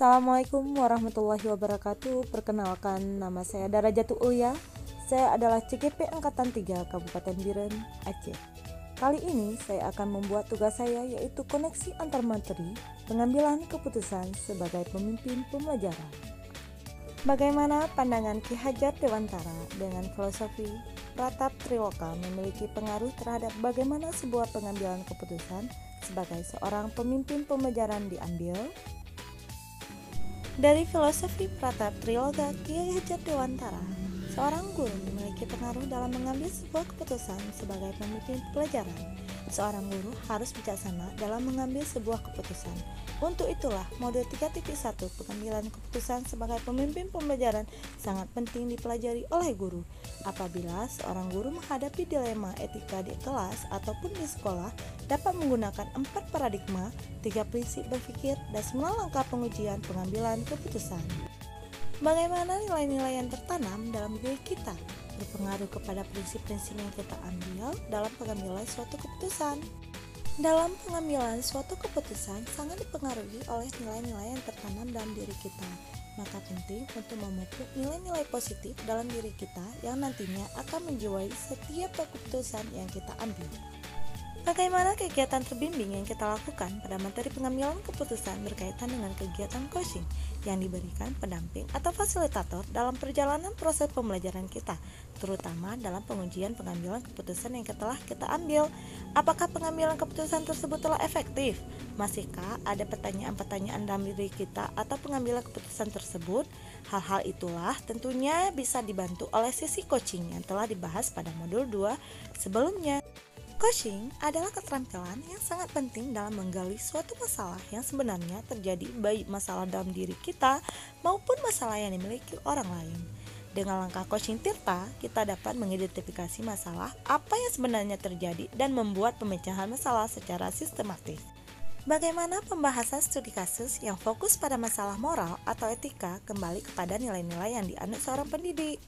Assalamualaikum warahmatullahi wabarakatuh. Perkenalkan, nama saya Darajatul Ulia. Saya adalah CGP Angkatan 3 Kabupaten Biren, Aceh. Kali ini saya akan membuat tugas saya, yaitu koneksi antar materi pengambilan keputusan sebagai pemimpin pembelajaran. Bagaimana pandangan Ki Hajar Dewantara dengan filosofi Pratap Triloka memiliki pengaruh terhadap bagaimana sebuah pengambilan keputusan sebagai seorang pemimpin pembelajaran diambil? Dari filosofi Pratap Triloka Ki Hajar Dewantara, seorang guru memiliki pengaruh dalam mengambil sebuah keputusan sebagai pemimpin pelajaran. Seorang guru harus bijaksana dalam mengambil sebuah keputusan. Untuk itulah, modul 3.1 pengambilan keputusan sebagai pemimpin pembelajaran sangat penting dipelajari oleh guru. Apabila seorang guru menghadapi dilema etika di kelas ataupun di sekolah, dapat menggunakan 4 paradigma, 3 prinsip berpikir, dan 9 langkah pengujian pengambilan keputusan. Bagaimana nilai-nilai yang tertanam dalam diri kita berpengaruh kepada prinsip-prinsip yang kita ambil dalam pengambilan suatu keputusan. Dalam pengambilan suatu keputusan sangat dipengaruhi oleh nilai-nilai yang tertanam dalam diri kita. Maka penting untuk memupuk nilai-nilai positif dalam diri kita yang nantinya akan menjiwai setiap keputusan yang kita ambil. Bagaimana kegiatan terbimbing yang kita lakukan pada materi pengambilan keputusan berkaitan dengan kegiatan coaching yang diberikan pendamping atau fasilitator dalam perjalanan proses pembelajaran kita, terutama dalam pengujian pengambilan keputusan yang telah kita ambil. Apakah pengambilan keputusan tersebut telah efektif? Masihkah ada pertanyaan-pertanyaan dalam diri kita atau pengambilan keputusan tersebut? Hal-hal itulah tentunya bisa dibantu oleh sesi coaching yang telah dibahas pada modul 2 sebelumnya. Coaching adalah keterampilan yang sangat penting dalam menggali suatu masalah yang sebenarnya terjadi, baik masalah dalam diri kita maupun masalah yang dimiliki orang lain. Dengan langkah coaching tirta, kita dapat mengidentifikasi masalah apa yang sebenarnya terjadi dan membuat pemecahan masalah secara sistematis. Bagaimana pembahasan studi kasus yang fokus pada masalah moral atau etika kembali kepada nilai-nilai yang dianut seorang pendidik.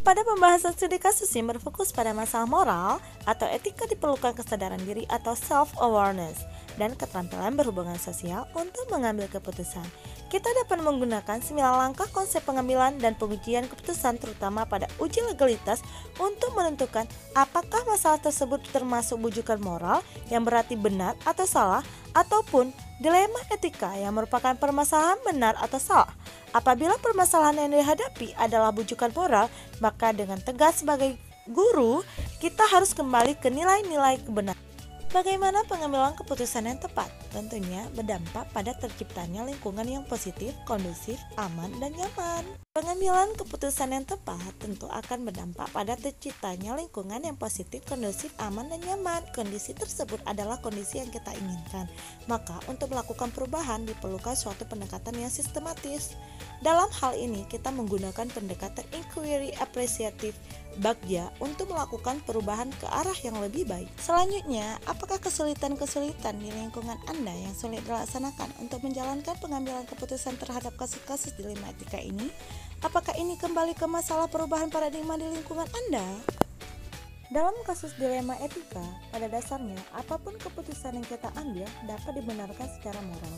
Pada pembahasan studi kasus yang berfokus pada masalah moral atau etika diperlukan kesadaran diri atau self-awareness dan keterampilan berhubungan sosial untuk mengambil keputusan. Kita dapat menggunakan 9 langkah konsep pengambilan dan pengujian keputusan terutama pada uji legalitas untuk menentukan apakah masalah tersebut termasuk bujukan moral yang berarti benar atau salah ataupun dilema etika yang merupakan permasalahan benar atau salah. Apabila permasalahan yang dihadapi adalah bujukan moral, maka dengan tegas sebagai guru, kita harus kembali ke nilai-nilai kebenaran. Bagaimana pengambilan keputusan yang tepat? Tentunya berdampak pada terciptanya lingkungan yang positif, kondusif, aman, dan nyaman. Pengambilan keputusan yang tepat tentu akan berdampak pada terciptanya lingkungan yang positif, kondusif, aman, dan nyaman. Kondisi tersebut adalah kondisi yang kita inginkan. Maka untuk melakukan perubahan diperlukan suatu pendekatan yang sistematis. Dalam hal ini kita menggunakan pendekatan inquiry apresiatif Bagja untuk melakukan perubahan ke arah yang lebih baik. Selanjutnya, apakah kesulitan-kesulitan di lingkungan Anda yang sulit dilaksanakan untuk menjalankan pengambilan keputusan terhadap kasus-kasus dilema etika ini? Apakah ini kembali ke masalah perubahan paradigma di lingkungan Anda? Dalam kasus dilema etika, pada dasarnya apapun keputusan yang kita ambil dapat dibenarkan secara moral.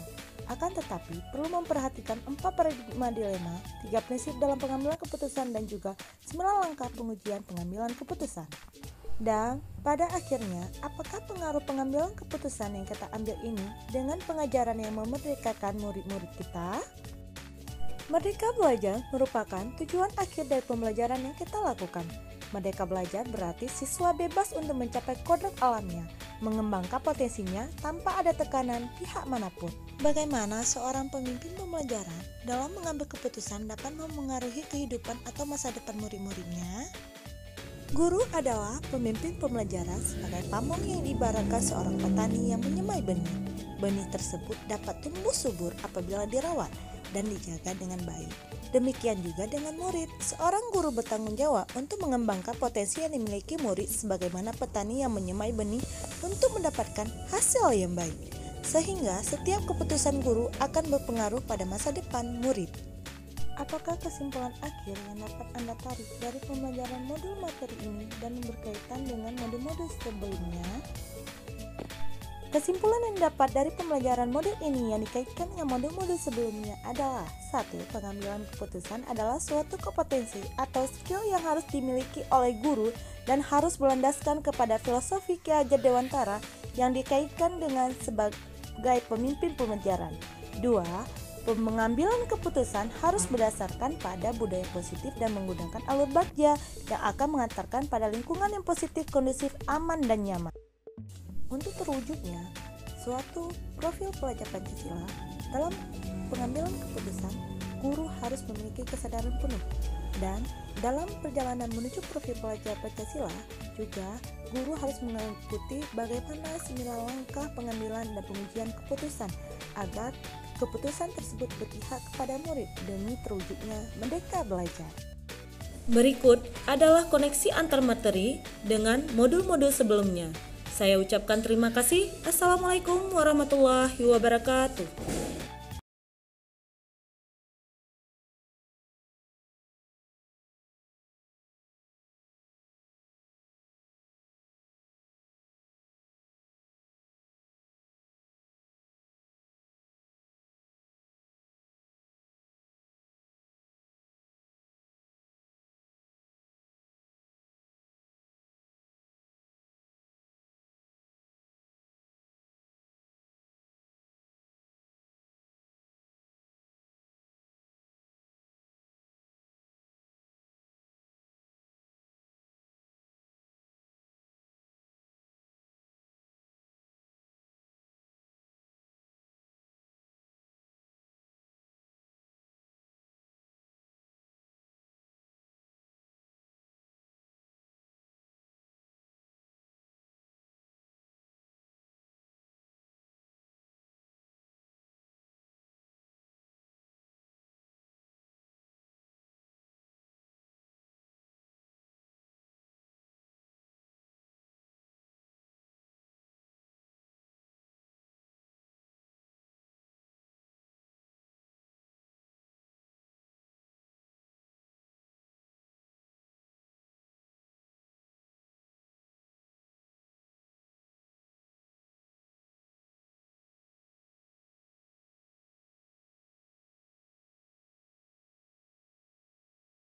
Akan tetapi, perlu memperhatikan 4 paradigma dilema, 3 prinsip dalam pengambilan keputusan, dan juga 9 langkah pengujian pengambilan keputusan. Dan pada akhirnya, apakah pengaruh pengambilan keputusan yang kita ambil ini dengan pengajaran yang memerdekakan murid-murid kita? Merdeka belajar merupakan tujuan akhir dari pembelajaran yang kita lakukan. Merdeka belajar berarti siswa bebas untuk mencapai kodrat alamnya, mengembangkan potensinya tanpa ada tekanan pihak manapun. Bagaimana seorang pemimpin pembelajaran dalam mengambil keputusan dapat memengaruhi kehidupan atau masa depan murid-muridnya? Guru adalah pemimpin pembelajaran sebagai pamong yang diibaratkan seorang petani yang menyemai benih. Benih tersebut dapat tumbuh subur apabila dirawat dan dijaga dengan baik. Demikian juga dengan murid. Seorang guru bertanggung jawab untuk mengembangkan potensi yang dimiliki murid sebagaimana petani yang menyemai benih untuk mendapatkan hasil yang baik. Sehingga setiap keputusan guru akan berpengaruh pada masa depan murid. Apakah kesimpulan akhir yang dapat Anda tarik dari pembelajaran modul materi ini dan berkaitan dengan modul-modul sebelumnya? Kesimpulan yang didapat dari pembelajaran modul ini yang dikaitkan dengan modul-modul sebelumnya adalah 1. Pengambilan keputusan adalah suatu kompetensi atau skill yang harus dimiliki oleh guru dan harus berlandaskan kepada filosofi Ki Hajar Dewantara yang dikaitkan dengan sebagai pemimpin pembelajaran. 2. Pengambilan keputusan harus berdasarkan pada budaya positif dan menggunakan alur bagja yang akan mengantarkan pada lingkungan yang positif, kondusif, aman, dan nyaman. Untuk terwujudnya suatu profil pelajar Pancasila, dalam pengambilan keputusan, guru harus memiliki kesadaran penuh. Dan dalam perjalanan menuju profil pelajar Pancasila, juga guru harus mengikuti bagaimana 9 langkah pengambilan dan pengujian keputusan agar keputusan tersebut berpihak kepada murid demi terwujudnya Merdeka Belajar. Berikut adalah koneksi antar materi dengan modul-modul sebelumnya. Saya ucapkan terima kasih. Assalamualaikum warahmatullahi wabarakatuh.